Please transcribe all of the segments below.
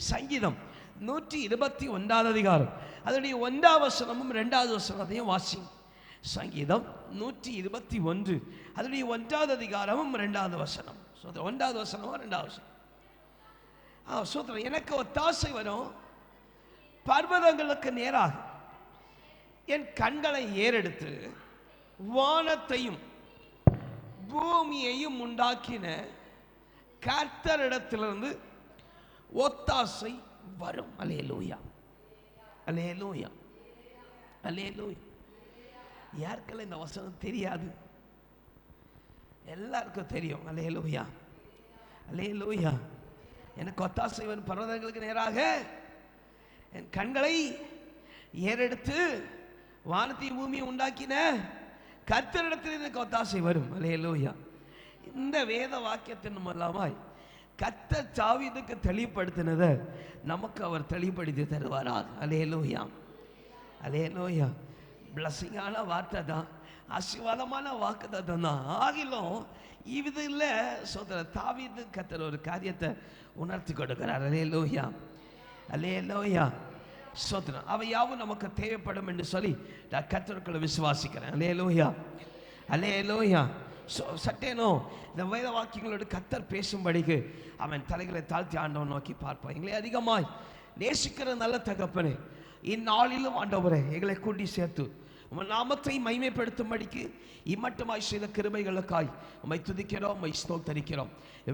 சங்கீதம் 121 அதிகாரம் அதனுடைய 1ஆம் வசனமும் 2வது வசனத்தையும் வாசி. சங்கீதம் 121 அதனுடைய 1வது அதிகாரமும் 2வது வசனம். 1வது வசனமும் 2வது வசனம். சோத்திரம். எனக்கு ஒத்தாசை வரும் பர்வதங்களுக்கு நேராக என் கண்களை ஏறெடுத்து வானத்தையும் பூமியையும் உண்டாக்கின கர்த்தரிடத்திலிருந்து ஒத்தாசை வரும். அல்லேலூயா, அல்லேலூயா, அல்லேலூயா. யாருக்கெல்லாம் இந்த வசனம் தெரியாது? எல்லாருக்கும் தெரியும். அல்லேலூயா, அல்லேலூயா. எனக்கு ஒத்தாசை வரும் பர்வதங்களுக்கு நேராக என் கண்களை ஏறெடுத்து வானத்தையும் பூமியை உண்டாக்கின கர்த்தரிடத்தில் எனக்கு ஒத்தாசை வரும். அல்லேலூயா. இந்த வேத வாக்கியத்தின் மூலமாய் கர்த்தர் தாவீதுக்கு தெளிவுபடுத்தினதை நமக்கு அவர் தெளிவுபடுத்தி தருவாராக. அல்லேலூயா, அல்லேலூயா. பிளஸிங்கான வார்த்தை தான், ஆசீர்வாதமான வாக்குத்தத்தம் தான். ஆகிலும் இது இல்லை சோதர தாவீது கர்த்தர் ஒரு காரியத்தை உணர்த்தி கொடுக்கிறார். அல்லேலூயா, அல்லேலூயா. சோதரம் அவை யாவும் நமக்கு தேவைப்படும் என்று சொல்லி நான் கர்த்தருக்குள்ள விசுவாசிக்கிறேன். அல்லேலூயா, அல்லேலூயா. சட்டேனோ இந்த வேத வாக்கியங்களோடு கர்த்தர் பேசும்படிக்கு அவன் தலைகளை தாழ்த்தி ஆண்டவன் நோக்கி பார்ப்பான். எங்களை அதிகமாய் நேசிக்கிற நல்ல தகப்பனே, இந்நாளிலும் ஆண்டவரே எங்களை கூட்டி சேர்த்து உங்கள் நாமத்தை மைமைப்படுத்தும்படிக்கு இம்மட்டுமாய் செய்த கிருபைகளுக்காய் உம்மை துதிக்கிறோம், உம்மை ஸ்தோத்தரிக்கிறோம்.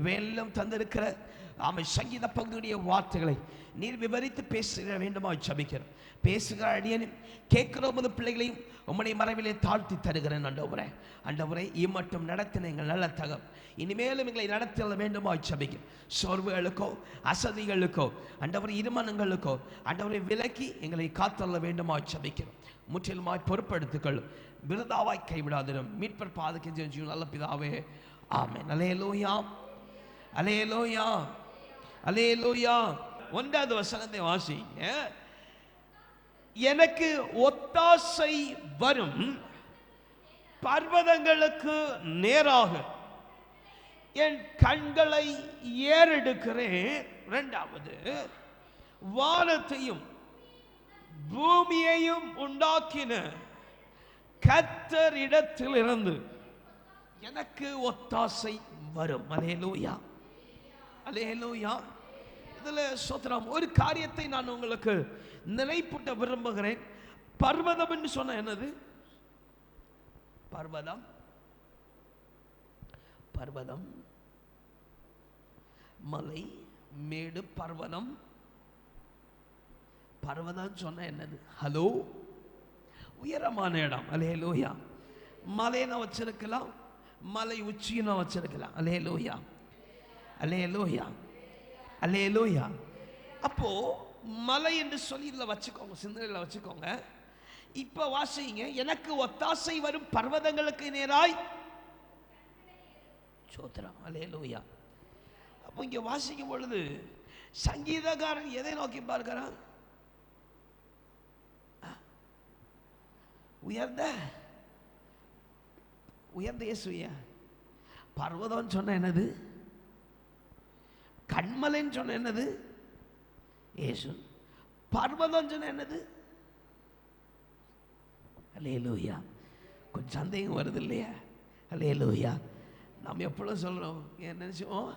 வெள்ளம் தந்திருக்கிற சங்கீத பகுதியுடைய வார்த்தைகளை நீர் விவரித்து பேசுகிற வேண்டுமா ஜெபிக்கிறோம். பேசுகிற அடியனும் கேட்கிற உமது பிள்ளைகளையும் உம்முடைய மறைவிலே தாழ்த்தி தருகிறேன். ஆண்டவரே, ஆண்டவரே இம்மட்டும் நடத்தின எங்கள் நல்ல தகம் இனிமேலும் எங்களை நடத்த வேண்டுமா ஜெபிக்கிறோம். சோர்வுகளுக்கோ அசதிகளுக்கோ ஆண்டவரே இருமனங்களுக்கோ ஆண்டவரை விலக்கி எங்களை காத்தள்ள வேண்டுமா ஜெபிக்கிறோம். முற்றிலுமாய் பொறுப்படுத்திக்கொள்ளும், விருதாவாய் கைவிடாதிரும். மீட்பர் பாதக்கு ஜெபிக்கிறோம் நல்ல பிதாவே, ஆமென். அல்லேலூயா, அல்லேலூயா, அல்லேலூயா. 1வது வசனத்தை வாசிங்க. எனக்கு ஒத்தாசை வரும் பர்வதங்களுக்கு நேராக என் கண்களை ஏறெடுக்கிறேன். 2வது, வானத்தையும் பூமியையும் உண்டாக்கின கர்த்தரிடத்திலிருந்து எனக்கு ஒத்தாசை வரும். அல்லேலூயா, அல்லேலூயா. இதுல சோத்ரம் ஒரு காரியத்தை நான் உங்களுக்கு நினைப்பூட்ட விரும்புகிறேன். பர்வதம் என்று சொன்ன என்னது? பர்வதம், பர்வதம், மலை, மேடு, பர்வதம். பர்வதம் சொன்ன என்னது? ஹலோ, உயரமான இடம். அல்லேலூயா. மலையை வச்சிருக்கலாம், மலை உச்சியை வச்சிருக்கலாம். அல்லேலூயா, அல்லேலூயா, அல்லேலூயா. அப்போ மலை என்று சொல்லி இதில் வச்சுக்கோங்க, சிந்தனையில் வச்சுக்கோங்க. இப்ப வாசிங்க. எனக்கு ஒத்தாசை வரும் பர்வதங்களுக்கு நேராய் சோத்ரம். அல்லேலூயா. அப்போ இங்க வாசிக்கும் பொழுது சங்கீதக்காரன் எதை நோக்கி பார்க்கிறான்? உயர்ந்த உயர்ந்த இயேசுயா. பர்வதம் சொன்ன என்னது? கண்மலைன்னு சொன்ன என்னது? இயேசு. பர்வதம் சொன்ன என்னது? அல்லேலூயா. கொஞ்சம் சந்தேகம் வருது இல்லையா? அல்லேலூயா. நாம் எப்பொழுதும் சொல்கிறோம், என்ன நினைச்சோம்?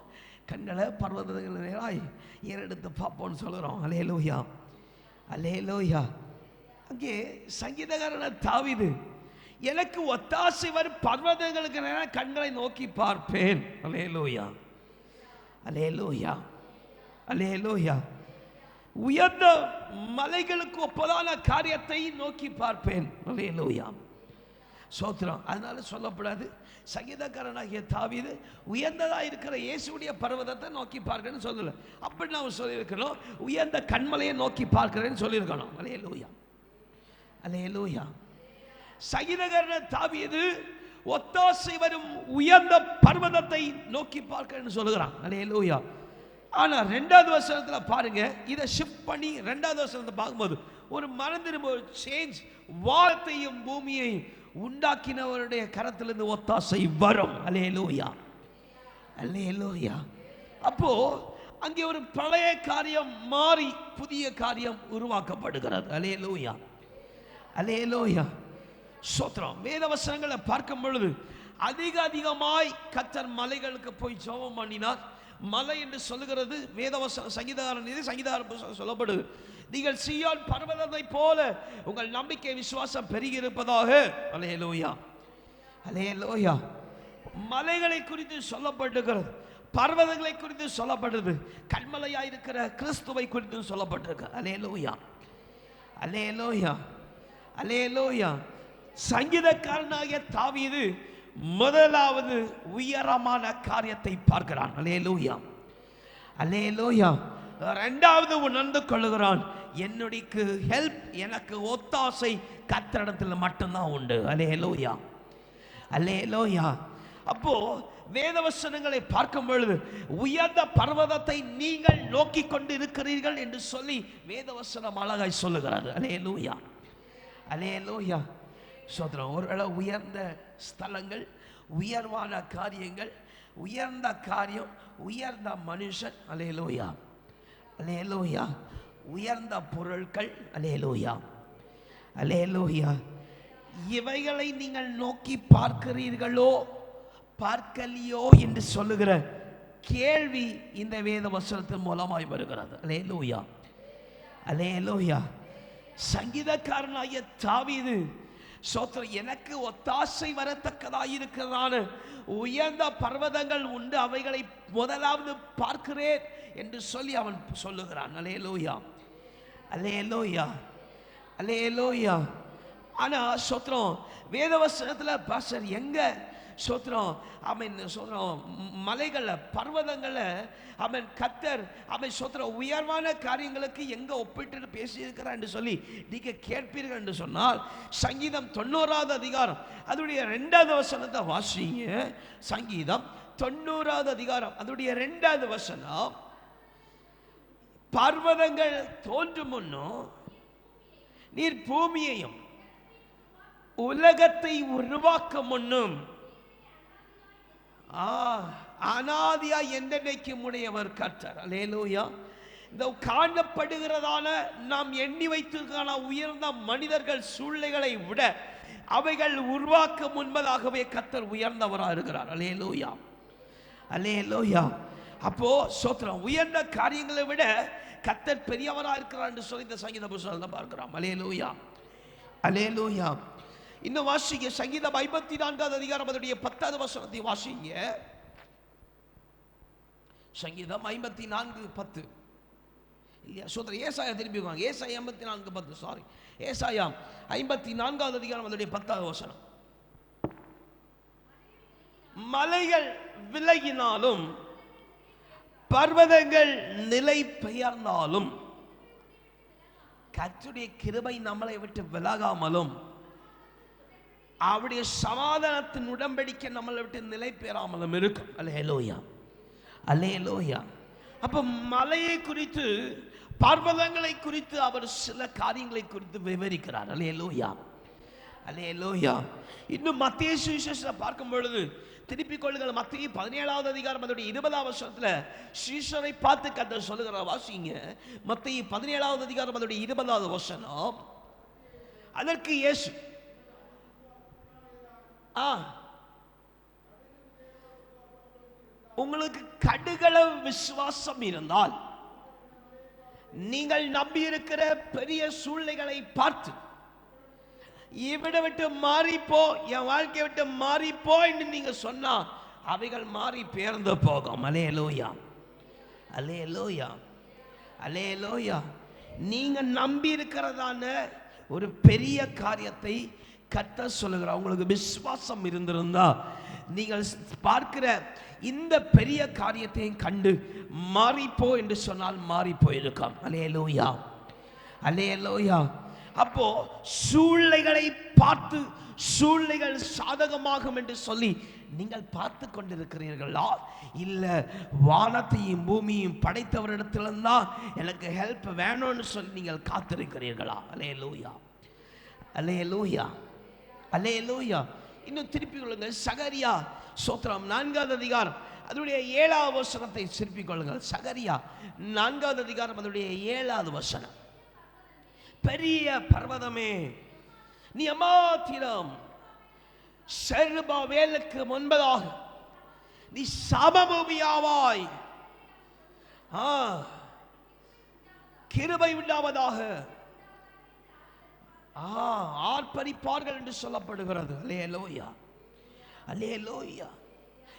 கண்களை பர்வதங்கள் நேராய் ஏறெடுத்து பார்ப்போம்னு சொல்கிறோம். அல்லேலூயா, அல்லேலூயா. அங்கே சங்கீதக்காரன தாவீது, எனக்கு ஒத்தாசை வரும் பர்வதங்களுக்கு நேராக கண்களை நோக்கி பார்ப்பேன். அல்லேலூயா, அல்லேலூயா, அல்லேலூயா. உயர்ந்த மலைகளுக்கு ஒப்பதான காரியத்தை நோக்கி பார்ப்பேன். அல்லேலூயா, சோத்திரம். அதனால சொல்லப்படாது சங்கீதக்காரனாகிய தாவீது உயர்ந்ததா இருக்கிற இயேசுடைய பர்வதத்தை நோக்கி பார்க்கிறேன்னு சொல்லல. அப்படி நாம் சொல்லியிருக்கணும், உயர்ந்த கண்மலையை நோக்கி பார்க்கிறேன்னு சொல்லியிருக்கணும். அல்லேலூயா, அல்லேலூயா. சங்கீதக்காரன் தாவீது ஒத்தாசை வரும் உயர்ந்த பர்வதத்தை நோக்கி பார்க்கிறேன்னு சொல்லுகிறான். அல்லேலூயா. ஆனா 2வது வசனத்துல பாருங்க, இதை ஷிஃப்ட் பண்ணி 2வது வசனத்தை பார்க்கும்போது ஒரு மறந்திரும்ப சேஞ்ச். வானத்தையும் பூமியையும் உண்டாக்கினவருடைய கரத்திலிருந்து ஒத்தாசை வரும். அல்லேலூயா, அல்லேலூயா. அப்போ அங்கே ஒரு பழைய காரியம் மாறி புதிய காரியம் உருவாக்கப்படுகிறது. அல்லேலூயா, அல்லேலூயா, ஸ்தோத்திரம். வேத வசனங்களை பார்க்கும் பொழுது அதிகமாய் கர்த்தர் மலைகளுக்கு போய் ஜெபம் பண்ணினார். மலை என்று சொல்லுகிறது வேதவசனம். சங்கீதக்காரன் சொல்லப்படுது, நீங்கள் சீயோன் பர்வதத்தை போல உங்கள் நம்பிக்கை விசுவாசம் பெருகி இருப்பதாக. அல்லேலூயா, அல்லேலூயா. மலைகளை குறித்து சொல்லப்பட்டிருக்கிறது, பர்வதங்களை குறித்து சொல்லப்படுது, கண்மலையாயிருக்கிற கிறிஸ்துவை குறித்து சொல்லப்பட்டிருக்கு. அல்லேலூயா, அல்லேலூயா, அல்லேலூயா. சங்கீதக்காரனாகிய தாவீது முதலாவது உயரமான காரியத்தை பார்க்கிறான். அல்லேலூயா, அல்லேலூயா. இரண்டாவது உணர்ந்து கொள்ளுகிறான், என்னுடைய ஹெல்ப், எனக்கு ஒத்தாசை கர்த்தரிடத்தில் மட்டும்தான் உண்டு. அல்லேலூயா, அல்லேலூயா. அப்போ வேதவசனங்களை பார்க்கும் பொழுது உயர்ந்த பர்வதத்தை நீங்கள் நோக்கி கொண்டு இருக்கிறீர்கள் என்று சொல்லி வேதவசனம் அழகாய் சொல்லுகிறார். அல்லேலூயா, அல்லேலூயா, சோதரம். ஒருவேளை உயர்ந்த ஸ்தலங்கள், உயர்வான காரியங்கள், உயர்ந்த காரியம், உயர்ந்த மனுஷன், அல்லேலூயா, அல்லேலூயா, உயர்ந்த பொருட்கள், அல்லேலூயா, அல்லேலூயா, இவைகளை நீங்கள் நோக்கி பார்க்கிறீர்களோ பார்க்கலையோ என்று சொல்லுகிற கேள்வி இந்த வேத வசனத்தின் மூலமாய் வருகிறது. அல்லேலூயா, அல்லேலூயா. சங்கீதக்காரனாகிய தாவீது சோத்திரம், எனக்கு ஒத்தாசை வரத்தக்கதாயிருக்கிறதான உயர்ந்த பர்வதங்கள் உண்டு, அவைகளை முதலாவது பார்க்கிறேன் என்று சொல்லி அவன் சொல்லுகிறான். அல்லேலூயா, அல்லேலூயா, அல்லேலூயா. ஆனா சோத்திரம் வேதவசனத்தில் பாஸ்டர் எங்க சோத்திரம் அவன் சொல்றான், மலைகளை பர்வதங்களை அவன் கர்த்தர் அவன் சோத்திரம் உயர்வான காரியங்களுக்கு எங்க ஒப்பிட்டு பேசியிருக்கிறான் என்று சொல்லி நீங்க கேட்பீர்கள் என்று சொன்னால், சங்கீதம் 90வது அதிகாரம் அதோடைய 2வது வசனத்தை வாசிங்க. சங்கீதம் 90வது அதிகாரம் அதோடைய 2வது வசனம், பர்வதங்கள் தோன்றும் முன்னும் நீர் பூமியையும் உலகத்தை உருவாக்க முன்னும் அனாதியா என்றைக்கு உடையவர் கர்த்தர். அல்லேலூயா. இந்த காணப்படுகிறதான நாம் எண்ணி வைத்திருக்கான உயர்ந்த மனிதர்கள் சூழ்நிலைகளை விட அவைகள் உருவாக்க முன்பதாகவே கர்த்தர் உயர்ந்தவராக இருக்கிறார். அல்லேலூயா, அல்லேலூயா. அப்போ சோத்திரம், உயர்ந்த காரியங்களை விட கர்த்தர் பெரியவராக இருக்கிறார் என்று சொல்லி இந்த சங்கீத புத்தகத்தை பார்க்கிறோம். அல்லேலூயா, அல்லேலூயா. இன்னும் வாசிங்க, சங்கீதம் 54வது அதிகாரம் அதனுடைய 10வது வசனத்தை வாசிங்க. சங்கீதம் 54:10 இல்லையா சோதரர்? ஏசாயா திருப்பி வாங்க. ஏசாயா 54:10, சாரி, ஏசாயா 54வது அதிகாரம் அதனுடைய 10வது வசனம். மலைகள் விலகினாலும் பர்வதங்கள் நிலை பெயர்ந்தாலும் கர்த்தருடைய கிருபை நம்மளை விட்டு விலகாமலும் அவருடைய சமாதானத்தின் உடன்படிக்கை நம்மளை விட்டு நிலை பெறாமலும் இருக்கும். அல்லேலூயா, அல்லேலூயா. அப்ப மலையை குறித்து, பர்வதங்களை குறித்து அவர் சில காரியங்களை குறித்து விவரிக்கிறார். அல்லேலூயா, அல்லேலூயா. இன்னும் மத்தேயு சுவிசேஷத்தை பார்க்கும் பொழுது திருப்பிக் கொள்ளுங்கள், மத்தேயு 17வது அதிகாரம் அதோடைய 20வது வசனத்துல சீஷரை பார்த்து கர்த்தர் சொல்லுகிற வாசிங்க. மத்தேயு 17வது அதிகாரம் அதோடைய 20வது வசனம். அதற்கு இயேசு, உங்களுக்கு கடுகளவு விசுவாசம் இருந்தால் நீங்கள் நம்பி இருக்கிற பெரிய சூழ்நிலைகளை பார்த்து இவிட விட்டு மாறிப்போ, என் வாழ்க்கையை விட்டு மாறிப்போ என்று நீங்க சொன்னா அவைகள் மாறி பெயர்ந்து போகும். அல்லேலூயா, அல்லேலூயா, அல்லேலூயா. நீங்க நம்பி இருக்கிறதான ஒரு பெரிய காரியத்தை கர்த்தர் சொல்லுகிறார். உங்களுக்கு விசுவாசம் இருந்திருந்தா நீங்கள் பார்க்கிற இந்த பெரிய காரியத்தையும் கண்டு மாறிப்போ என்று சொன்னால் மாறிப்போ இருக்கும். அல்லேலூயா, அல்லேலூயா. அப்போ சூழ்நிலைகளை பார்த்து சூழ்நிலைகள் சாதகமாகும் என்று சொல்லி நீங்கள் பார்த்து கொண்டிருக்கிறீர்களா? இல்ல வானத்தையும் பூமியையும் படைத்தவரிடத்தில்தான் எனக்கு ஹெல்ப் வேணும்னு சொல்லி நீங்கள் காத்திருக்கிறீர்களா? அல்லேலூயா, அல்லேலூயா, அல்லேலூயா. இன்னும் திருப்பி கொள்ளுங்கள். சகரியா சோத்திரம் 4வது அதிகாரம் அதனுடைய 7வது வசனத்தை திருப்பிக் கொள்ளுங்கள். சகரியா 4வது அதிகாரம் அதனுடைய 7வது வசனம். பெரிய பர்வதமே நீ அமாத்திரம் செருபாபேலுக்கு முன்பதாக நீ சமபூமியாவாய், கிருபை உண்டாவதாக ஆர்ப்பரிப்பார்கள் என்று சொல்லப்படுகிறது. அல்லேலூயா, அல்லேலூயா.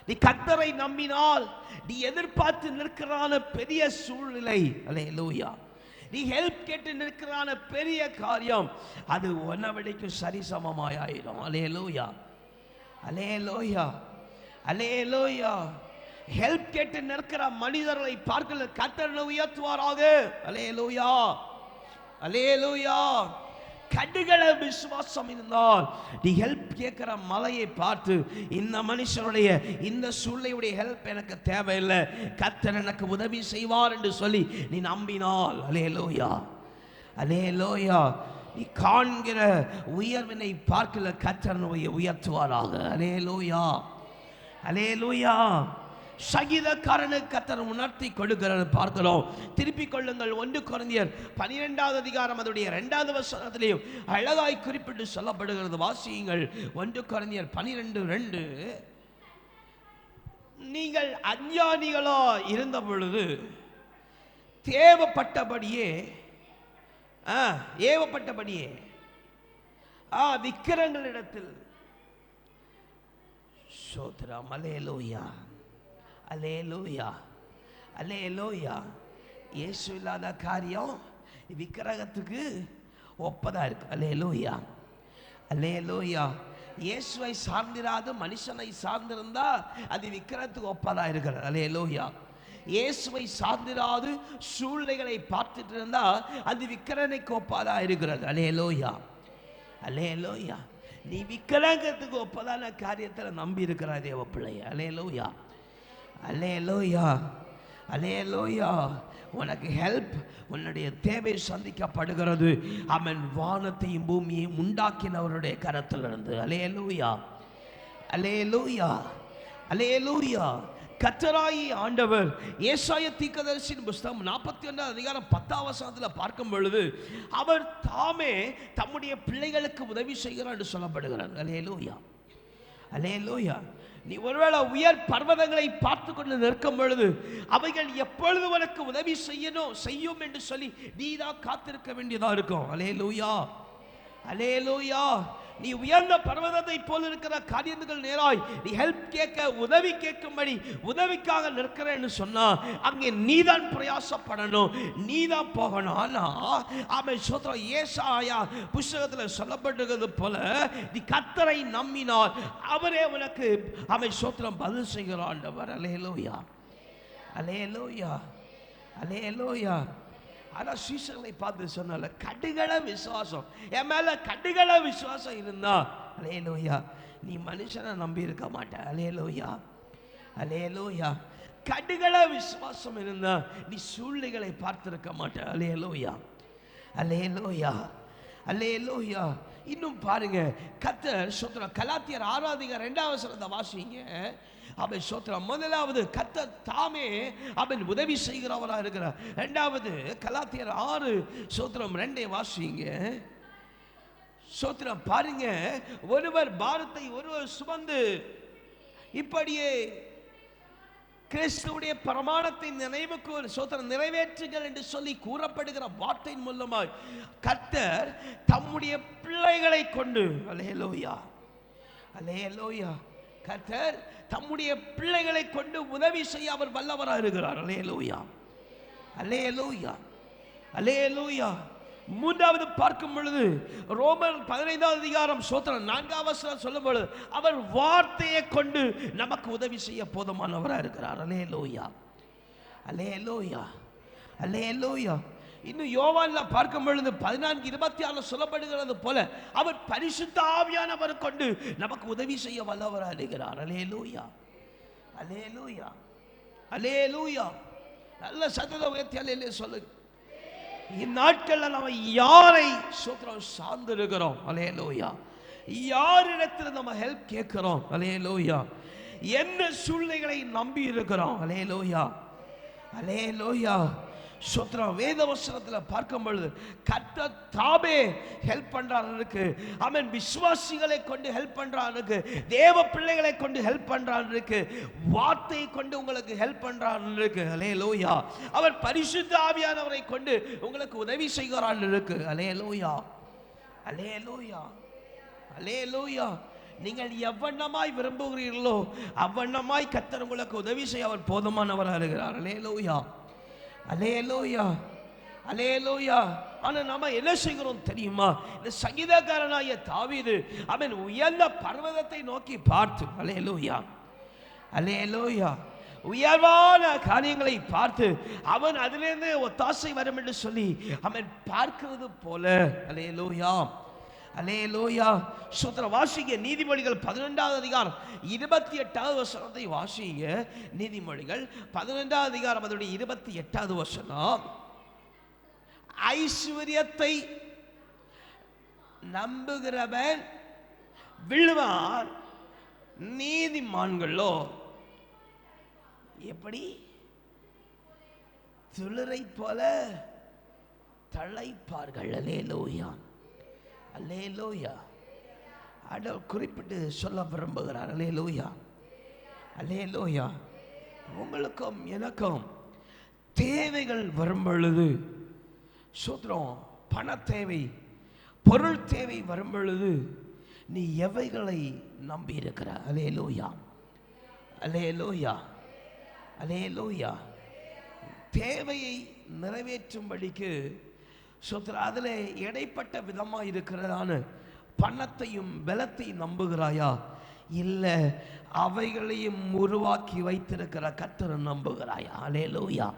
நீ கர்த்தரை நம்பினால் நீ எதிர்பார்த்து நிற்கிறான பெரிய சூழ்நிலை, அல்லேலூயா, நீ ஹெல்ப் கேட்டு நிற்கிறான பெரிய காரியம், அது ஒன்னவடிக்கு சரிசமமாயிடும். அல்லேலூயா, அல்லேலூயா, அல்லேலூயா. ஹெல்ப் கேட்டு நிற்கிற மனிதர்களை பார்க்க கர்த்தர் உயர்த்துவாராக. அல்லேலூயா, அல்லேலூயா. கடுகள விசுவாசம் இருந்தால் நீ ஹெல்ப் கேட்கிற மலையை பார்த்து, இந்த மனுஷனுடைய இந்த சூழ்நிலையுடைய ஹெல்ப் எனக்கு தேவையில்லை, கர்த்தர் எனக்கு உதவி செய்வார் என்று சொல்லி நீ நம்பினால், அல்லேலூயா, அல்லேலூயா, நீ காண்கிற உயர்வினை பார்க்கல கர்த்தர் உயர்த்துவாராக. அல்லேலூயா, அல்லேலூயா. சங்கீதக்காரனுக்கு கர்த்தர் உணர்த்தி கொடுக்கிறது பார்க்கிறோம். திருப்பிக் கொள்ளுங்கள். 1 கொரிந்தியர் 12வது அதிகாரம் அதனுடைய 2வது வசனத்திலேயும் அழகாய் குறிப்பிட்டு சொல்லப்படுகிறது. வாசியுங்கள். 1 கொரிந்தியர் 12:2. நீங்கள் அஞ்ஞானிகளா இருந்த பொழுது ஏவப்பட்டபடியே விக்கிரங்களிடத்தில் சோத்ரம். அல்லேலூயா, அல்லேலூயா, அல்லேலூயா. இயேசு இல்லாத காரியம் விக்கிரகத்துக்கு ஒப்பதா இருக்கு. அல்லேலூயா, அல்லேலூயா. இயேசுவை சார்ந்திராது மனுஷனை சார்ந்திருந்தா அது விக்கிரகத்துக்கு ஒப்பதா இருக்கிறது. அல்லேலூயா. இயேசுவை சார்ந்திராது சூழ்நிலைகளை பார்த்துட்டு இருந்தா அது விக்கிரகனுக்கு ஒப்பதா இருக்கிறது. அல்லேலூயா, அல்லேலூயா. நீ விக்கிரகத்துக்கு ஒப்பதான காரியத்தில் நம்பி இருக்கிற தேவ பிள்ளைய. அல்லேலூயா, அல்லேலூயா, அல்லேலூயா. உனக்கு ஹெல்ப், உன்னுடைய தேவை சந்திக்கப்படுகிறது. அவன் வானத்தையும் பூமியையும் உண்டாக்கினவருடைய கரத்திலிருந்து. அல்லேலூயா, அல்லேலூயா, அல்லேலூயா. கர்த்தராகி ஆண்டவர் ஏசாயா தீர்க்கதரிசியின் புத்தகம் 41வது அதிகாரம் 10வது வசனத்தில் பார்க்கும் பொழுது அவர் தாமே தம்முடைய பிள்ளைகளுக்கு உதவி செய்கிறார் என்று சொல்லப்படுகிறார். அல்லேலூயா, அல்லேலூயா. நீ ஒருவேளை உயர் பர்வதங்களை பார்த்து கொண்டு நிற்கும் பொழுது அவைகள் எப்பொழுது உனக்கு உதவி செய்யும் என்று சொல்லி நீதான் காத்திருக்க வேண்டியதா இருக்கும். அல்லேலூயா, அல்லேலூயா. நீ உயர்ந்த பர்வதத்தை போல இருக்கிற காரியங்கள் நேராய் நீ ஹெல்ப் கேட்க, உதவி கேட்கும்படி உதவிக்காக நிற்கிறேன்னு சொன்னா அங்கே நீதான் பிரயாசப்படணும், நீதான் போகணும். ஆனா அவன் சோத்திரம் ஏசாயா புஸ்தகத்தில் சொல்லப்பட்டிருக்கிறது போல நீ கர்த்தரை நம்பினால் அவரே உனக்கு அவன் சோத்திரம் பதில் செய்கிறான். ஆண்டவர். அல்லேலூயா, அல்லேலூயா, அல்லேலூயா. ஆனால் சீசர்களை பார்த்து சொன்னால கடுகள விசுவாசம், என் மேல கடுகள விசுவாசம் இருந்தா அல்லேலூயா நீ மனுஷனை நம்பி இருக்க மாட்ட. அல்லேலூயா, அல்லேலூயா. கடுகள விசுவாசம் இருந்தா நீ சூழ்நிலைகளை பார்த்திருக்க மாட்ட. அல்லேலூயா, அல்லேலூயா, அல்லேலூயா. இன்னும் பாருங்க, கர்த்தர் சோத்திரம் கலாத்தியர் 6வது அதிகாரம் 2வது வசனத்தை வாசிங்க. அவன் சோத்திரம் முதலாவது கர்த்தர் தாமே அவன் உதவி செய்கிறவராக இருக்கிறார். 2வது கலாத்தியர் 6 சோத்திரம் 2 வாசிங்க. சோத்திரம் பாருங்க, ஒருவர் பாரத்தை ஒருவர் சுமந்து இப்படியே கிறிஸ்துவுடைய பிரமாணத்தின் நினைவுக்கு ஒரு சோத்திரம் நிறைவேற்றுங்கள் என்று சொல்லி கூறப்படுகிற வார்த்தையின் மூலமாய் கர்த்தர் தம்முடைய பிள்ளைகளை கொண்டு, அல்லேலூயா, அல்லேலூயா, கர்த்தர் தம்முடைய பிள்ளைகளை கொண்டு உதவி செய்ய அவர் வல்லவராக இருக்கிறார். அல்லேலூயா, அல்லேலூயா, அல்லேலூயா. 3வது பார்க்கும் பொழுது ரோமர் 15வது அதிகாரம் சோத்திரம் 4வது வசனம் சொல்லும் பொழுது அவர் வார்த்தையை கொண்டு நமக்கு உதவி செய்ய போதுமானவராக இருக்கிறார். அல்லேலூயா, அல்லேலூயா, அல்லேலூயா. இன்னும் யோவான்ல பார்க்கும் பொழுது 14:26 சொல்லப்படுகிறது போல அவர் பரிசுத்த ஆவியானவர் கொண்டு நமக்கு உதவி செய்ய வல்லவராக இருக்கிறார். அல்லேலூயா, அல்லேலூயா, அல்லேலூயா. நல்ல சத்தத்தை உயர்த்தி அல்லேலூயா சொல்லுங்க. இந்நாட்கள்ல நம்ம யாரை சோத்திரம் சார்ந்து இருக்கிறோம்? அல்லேலூயா. யாரிடத்தில் நம்ம ஹெல்ப் கேட்கிறோம்? அல்லேலூயா. என்ன சூழ்நிலைகளை நம்பி இருக்கிறோம். அல்லேலூயா, அல்லேலூயா. ஸ்தோத்திரம். வேத வசனத்தில் பார்க்கும் பொழுது கர்த்தர் தாமே ஹெல்ப் பண்றாருக்கு. ஆமென். விசுவாசிகளை கொண்டு ஹெல்ப் பண்றாருக்கு, தேவ பிள்ளைகளை கொண்டு ஹெல்ப் பண்றாருக்கு, வார்த்தையை கொண்டு உங்களுக்கு ஹெல்ப் பண்றாருக்கு. அல்லேலூயா. அவர் பரிசுத்த ஆவியானவரை கொண்டு உங்களுக்கு உதவி செய்கிறார் இருக்கு. அல்லேலூயா, அல்லேலூயா, அல்லேலூயா. நீங்கள் எவ்வண்ணமாய் விரும்புகிறீர்களோ அவ்வண்ணமாய் கர்த்தர் உங்களுக்கு உதவி செய்ய அவர் போதுமானவராக இருக்கிறார். அல்லேலூயா, அல்லேலூயா, அல்லேலூயா. ஆனா நாம என்ன செய்கிறோம் தெரியுமா? இந்த சங்கீதக்காரனாகிய தாவீது அவன் உயர்ந்த பர்வதத்தை நோக்கி பார்த்து, அல்லேலூயா, அல்லேலூயா, உயர்வான காரியங்களை பார்த்து அவன் அதிலிருந்து ஒத்தாசை வரும் என்று சொல்லி அவன் பார்க்கிறது போல. அல்லேலூயா, அல்லேலூயா. சூத்திர வாசிங்க நீதிமொழிகள் 12வது அதிகாரம் 28வது வசனத்தை வாசிங்க. நீதிமொழிகள் 12வது அதிகாரம் அதனுடைய 28வது வசனம். ஐஸ்வர்யத்தை நம்புகிறவன் விழுவான், நீதிமான்களோ எப்படி துளிரை போல தழைப்பார்கள். அல்லேலூயா, அல்லேலூயா. ஆண்டவர் குறிப்பிட்டு சொல்ல விரும்புகிறார். அல்லேலூயா, அல்லேலூயா. உங்களுக்கும் எனக்கும் தேவைகள் வரும் பொழுது, சூத்திரம், பண தேவை, பொருள் தேவை வரும் பொழுது நீ எவைகளை நம்பி இருக்கிற? அல்லேலூயா, அல்லேலூயா, அல்லேலூயா. தேவையை நிறைவேற்றும்படிக்கு அதில் இடைப்பட்ட விதமாக இருக்கிறதான பணத்தையும் பலத்தையும் நம்புகிறாயா, இல்லை அவைகளையும் உருவாக்கி வைத்திருக்கிற கர்த்தரை நம்புகிறாயா? அல்லேலூயா,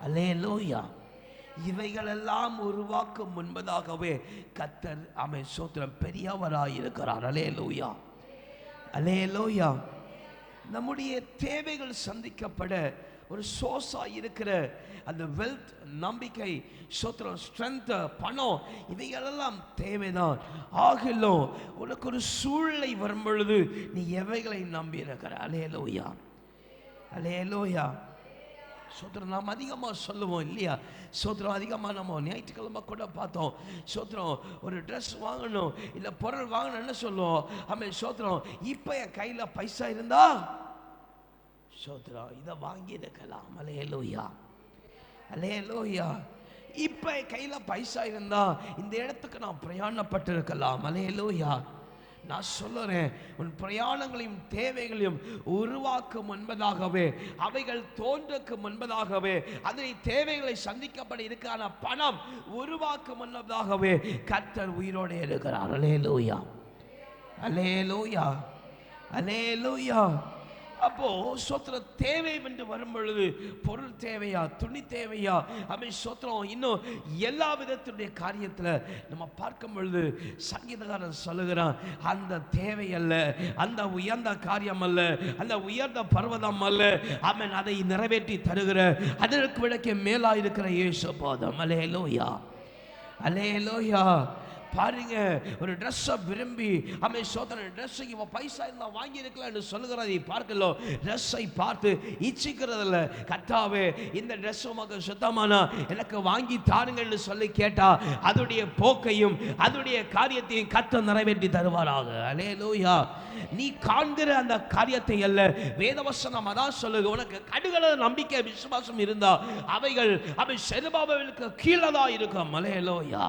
அல்லேலூயா. இவைகளெல்லாம் உருவாக்கும் முன்பதாகவே கர்த்தர் அவன் சோத்திரம் பெரியவராயிருக்கிறார். அல்லேலூயா, அல்லேலூயா. நம்முடைய தேவைகள் சந்திக்கப்பட ஒரு சோர்ஸா இருக்கிற அந்த வெல்த், நம்பிக்கை, சோத்திரம், ஸ்ட்ரென்த், பணம், இவைகளெல்லாம் தேவைதான். ஆகிலும் உனக்கு ஒரு சூழ்நிலை வரும் பொழுது நீ எவைகளை நம்பி இருக்கிற? அல்லேலூயா, அல்லேலூயா. சோத்திரம். நாம் அதிகமாக சொல்லுவோம் இல்லையா? சோத்திரம். அதிகமாக நம்ம ஞாயிற்றுக்கிழமை கூட பார்த்தோம். சோத்திரம். ஒரு ட்ரெஸ் வாங்கணும் இல்லை பொருள் வாங்கணும் என்ன சொல்லுவோம்? ஆமாம். சோத்திரம். இப்போ என் கையில் பைசா இருந்தா சோத்திரம் இதை வாங்கி இருக்கலாம். அல்லேலூயா, அல்லேலூயா. இப்போ கையில் பைசா இருந்தா இந்த இடத்துக்கு நான் பிரயாணப்பட்டு இருக்கலாம். அல்லேலூயா. நான் சொல்லுறேன், உன் பிரயாணங்களையும் தேவைகளையும் உருவாக்கும் முன்பதாகவே, அவைகள் தோன்றக்கு முன்பதாகவே, அதனை தேவைகளை சந்திக்கப்பட இருக்கான பணம் உருவாக்கும் முன்பதாகவே கர்த்தர் உயிரோடு இருக்கிறார். அல்லேலூயா, அல்லேலூயா, அல்லேலூயா. அப்போ சோத்திரம் தேவை என்று வரும் பொழுது பொருள் தேவையா, துணி தேவையா, அவை சோத்திரம் இன்னும் எல்லா விதத்துடைய காரியத்தில் நம்ம பார்க்கும் பொழுது சங்கீதக்காரன் சொல்லுகிறான், அந்த தேவை அல்ல, அந்த உயர்ந்த காரியம் அல்ல, அந்த உயர்ந்த பர்வதம் அல்ல, அவன் அதை நிறைவேற்றி தருகிற அதற்கு விளக்க மேலா இருக்கிற இயேசு போதும். அல்லேலூயா, அல்லேலூயா. பாருங்க, ஒரு ட்ரெஸ்ஸை விரும்பி அமை சோதனை ட்ரெஸ்ஸை இவன் பைசா இருந்தால் வாங்கி இருக்கலாம்னு சொல்லுகிறதை பார்க்கலோ, ட்ரெஸ்ஸை பார்த்து இச்சிக்கிறதில்ல. கர்த்தாவே இந்த ட்ரெஸ் உமக்கு சுத்தமானா எனக்கு வாங்கி தாருங்கன்னு சொல்லி கேட்டா அதோடைய போக்கையும் அதோடைய காரியத்தையும் கர்த்தர் நிறைவேற்றி தருவாராக. அல்லேலூயா. நீ காண்கிற அந்த காரியத்தை அல்ல, வேதவசனம் அதான் சொல்லுங்க, உனக்கு கடுகள நம்பிக்கை விசுவாசம் இருந்தா அவைகள் அவை செருபாபேலுக்கு கீழதான் இருக்கும். அல்லேலூயா,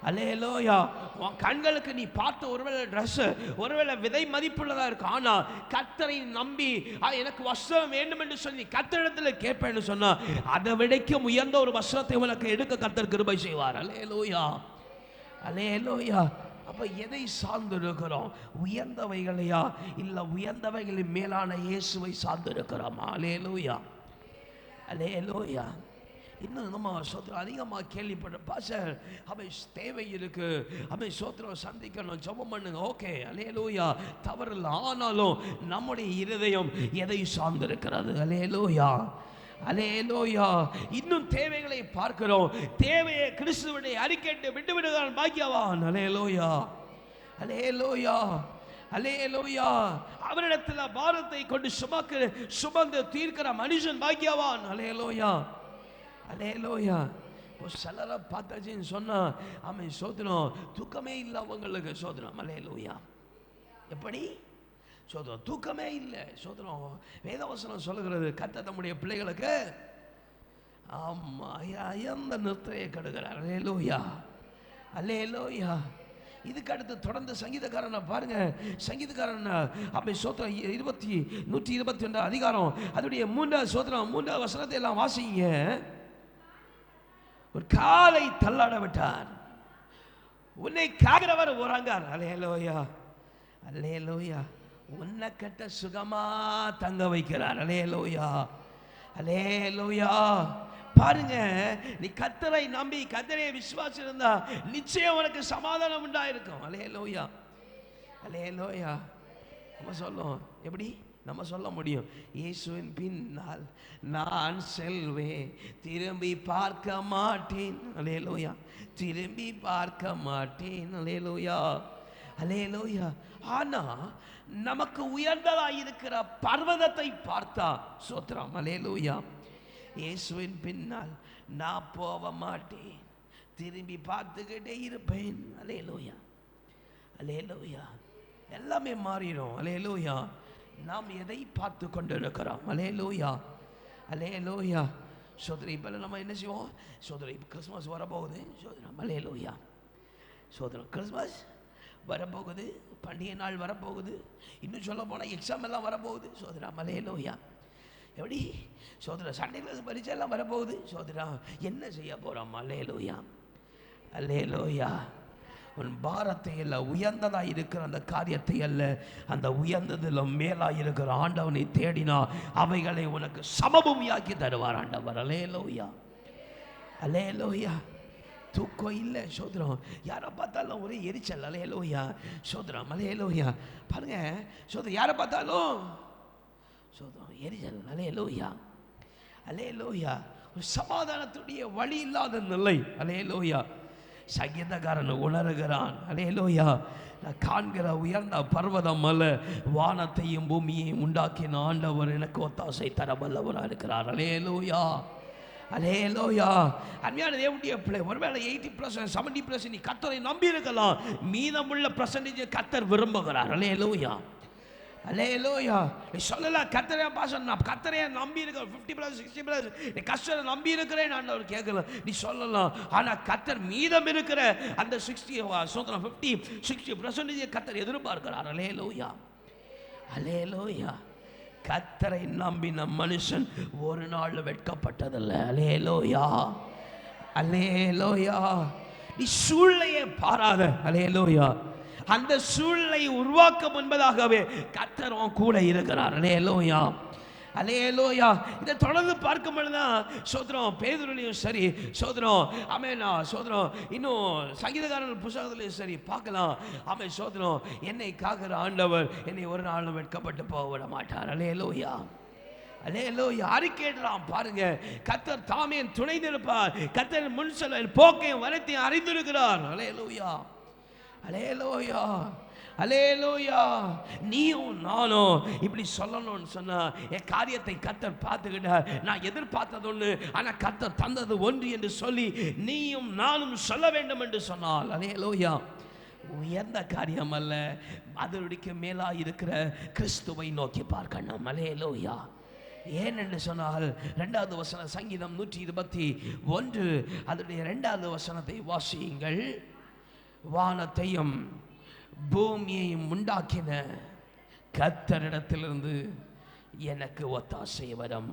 அல்லேலூயா. உன் கண்களுக்கு நீ பார்த்த ஒருவேளை ட்ரெஸ் ஒருவேளை விதை மதிப்புள்ளதா இருக்கு, ஆனா கர்த்தரை நம்பி எனக்கு வஸ்திரம் வேண்டும் என்று சொல்லி கர்த்தரிடத்தில் கேட்பேன்னு சொன்னா அதை விடைக்கும் உயர்ந்த ஒரு வஸ்திரத்தை உனக்கு எடுக்க கர்த்தர் கிருபை செய்வார். அல்லேலூயா, அல்லேலூயா. அப்ப எதை சார்ந்து இருக்கிறோம்? உயர்ந்தவைகளையா இல்ல உயர்ந்தவைகளின் மேலான இயேசுவை சார்ந்து இருக்கிறோமா? அல்லேலூயா, அல்லேலூயா. இன்னும் நம்ம சோத்திரம் அதிகமாக கேள்விப்பட்ட பாஸ்டர் அவை தேவை இருக்கு, அவை சோத்திரம் சந்திக்கணும், ஜெபம் பண்ணுங்க, ஓகே, அல்லேலூயா, தவறில்லை. ஆனாலும் நம்முடைய இருதயம் எதை சார்ந்திருக்கிறது? அல்லேலூயா, அல்லேலூயா. இன்னும் தேவைகளை பார்க்கிறோம். தேவையை கிறிஸ்துவினை அறிக்கையிட்டு விட்டு விடுகிறான் பாக்கியவான். அல்லேலூயா, அல்லேலூயா. அல்லேலூயா. அவரிடத்துல பாரத்தை கொண்டு சுமந்து தீர்க்கிற மனுஷன் பாக்கியவான். அல்லேலூயா, அல்லேலூயா. இப்போ சிலரை பார்த்தாச்சின்னு சொன்னா ஆமென் சோதனம், தூக்கமே இல்லை அவங்களுக்கு சோதனம். அல்லேலூயா. எப்படி சோதனம்? தூக்கமே இல்லை சோதனம். வேதவசனம் சொல்லுகிறது கர்த்தர் தம்முடைய பிள்ளைகளுக்கு ஆமா அயர்ந்த நித்திரையை கெடுக்கிறார். அல்லேலூயா, அல்லேலூயா. இதுக்கு அடுத்து தொடர்ந்து சங்கீதக்காரனை பாருங்க. சங்கீதக்காரன் அப்படி சோத்திரம் 121 அதிகாரம் அதோடைய 3வது சோத்திரம் 3வது வசனத்தை எல்லாம் வாசிங்க. ஒரு காலை தள்ளாட விட்டார், உன்னை காக்கிறவர் உறங்கார். அல்லேலூயா, அல்லேலூயா. உன்னை கட்ட சுகமா தங்க வைக்கிறார். அல்லேலூயா, அல்லேலூயா. பாருங்க, நீ கர்த்தரை நம்பி கர்த்தரை விசுவாசி இருந்தா நிச்சயம் உனக்கு சமாதானம் உண்டாயிருக்கும். அல்லேலூயா, அல்லேலூயா. நம்ம சொல்லும், எப்படி நம்ம சொல்ல முடியும்? இயேசுவின் பின்னால் நான் செல்வேன், திரும்பி பார்க்க மாட்டேன். அல்லேலூயா, திரும்பி பார்க்க மாட்டேன். அல்லேலூயா, அல்லேலூயா. ஆனா நமக்கு உயர்ந்ததா இருக்கிற பர்வதத்தை பார்த்தா சோத்திரம். அல்லேலூயா. இயேசுவின் பின்னால் நான் போக மாட்டேன், திரும்பி பார்த்துக்கிட்டே இருப்பேன். அல்லேலூயா, அல்லேலூயா. எல்லாமே மாறிடும். அல்லேலூயா. நாம் எதை பார்த்து கொண்டு இருக்கிறோம்? அல்லேலூயா, அல்லேலூயா. சோதரி இப்போ நம்ம என்ன செய்வோம்? சோதரி கிறிஸ்மஸ் வரப்போகுது சோதரம். அல்லேலூயா. சோதரம் கிறிஸ்மஸ் வரப்போகுது, பண்டிகை நாள் வரப்போகுது, இன்னும் சொல்ல போனால் எக்ஸாம் எல்லாம் வரப்போகுது சோதரம். அல்லேலூயா. எப்படி சோதரா சண்டே கிளாஸ் பரீட்சை எல்லாம் வரப்போகுது சோதரா. என்ன செய்ய போகிறோம்? அல்லேலூயா, அல்லேலூயா. உன் பாரத்தை அல்ல, உயர்ந்ததாக இருக்கிற அந்த காரியத்தை அல்ல, அந்த உயர்ந்ததில் மேலாக இருக்கிற ஆண்டவனை தேடினா அவைகளை உனக்கு சமபூமியாக்கி தருவார் ஆண்டவர். அல்லேலூயா, அல்லேலூயா. தூக்கம் இல்லை சோதரம், யாரை பார்த்தாலும் ஒரே எரிச்சல். அல்லேலூயா, சோதரம். அல்லேலூயா. பாருங்க சோதரம், யாரை பார்த்தாலும் சோதரம் எரிச்சல். அல்லேலூயா, அல்லேலூயா. ஒரு சமாதானத்துடைய வழி இல்லாத நிலை. அல்லேலூயா. சங்கீதக்காரன் உணர்கிறான். அல்லேலூயா. நான் காண்கிற உயர்ந்த பர்வதம் அல்ல, வானத்தையும் பூமியையும் உண்டாக்கின ஆண்டவர் எனக்கு ஒத்தாசை தர வல்லவராக இருக்கிறார். அல்லேலூயா, அல்லேலூயா. அருமையான தேவனுடைய பிள்ளை, ஒருவேளை 80% 70% நீ கர்த்தரை நம்பி இருக்கலாம், மீதமுள்ள % கர்த்தர் விரும்புகிறார். அல்லேலூயா, அல்லேலூயா. நீ சொல்லலாம் கர்த்தரை பாசம், நான் கர்த்தரையை நம்பி இருக்கிறேன் 50% 60%, நீ கர்த்தரை நம்பி இருக்கிறேன் ஆண்டவர் கேட்கலாம், நீ சொல்லலாம். ஆனால் கர்த்தர் மீதம் இருக்கிற அந்த 50-60% கர்த்தர் எதிர்பார்க்கிறார். அல்லேலூயா, அல்லேலூயா. கர்த்தரை நம்பின மனுஷன் ஒரு நாள் வெட்கப்பட்டதில்லை. அல்லேலூயா, அல்லேலூயா. நீ சூழ்நிலையை பாராத. அல்லேலூயா. அந்த சூழ்நிலை உருவாக்கம் என்பதாகவே கர்த்தர் கூட இருக்கிறார். அல்லேலூயா, அல்லேலூயா. இதை தொடர்ந்து பார்க்கும் பொழுதுதான் சோதரம் பேதுருலையும் சரி, சோதரம் ஆமென், சோதரம் இன்னும் சங்கீதக்காரன் புத்தகத்திலையும் சரி பார்க்கலாம். ஆமென், சோதரம் என்னை காக்கிற ஆண்டவர் என்னை ஒரு நாளும் வெட்கப்பட்டு போக விட மாட்டார். அல்லேலூயா, அல்லேலூயா. அறிக்கையிடலாம் பாருங்க, கர்த்தர் தாமே துணை நிற்பார், கர்த்தர் முன் செல்ல போக்கையும் வரத்தையும் அறிந்திருக்கிறார். அல்லேலூயா, அல்லேலூயா, அல்லேலூயா. நீயும் நானும் இப்படி சொல்லணும்னு சொன்னா, என் காரியத்தை கர்த்தர் பார்த்துக்கிட்டார், நான் எதிர்பார்த்தது ஒன்று ஆனால் கர்த்தர் தந்தது ஒன்று என்று சொல்லி நீயும் நானும் சொல்ல வேண்டும் என்று சொன்னால், அல்லேலூயா, உயர்ந்த காரியம் அல்ல, அதனுடைய மேலா இருக்கிற கிறிஸ்துவை நோக்கி பார்க்கணும். அல்லேலூயா. ஏன் என்று சொன்னால் 2வது வசனம் சங்கீதம் 121 அதனுடைய 2வது வசனத்தை வாசியுங்கள். வானத்தையும் பூமியையும் உண்டாக்கின கர்த்தரிடத்திலிருந்து எனக்கு ஒத்தாசை வரும்.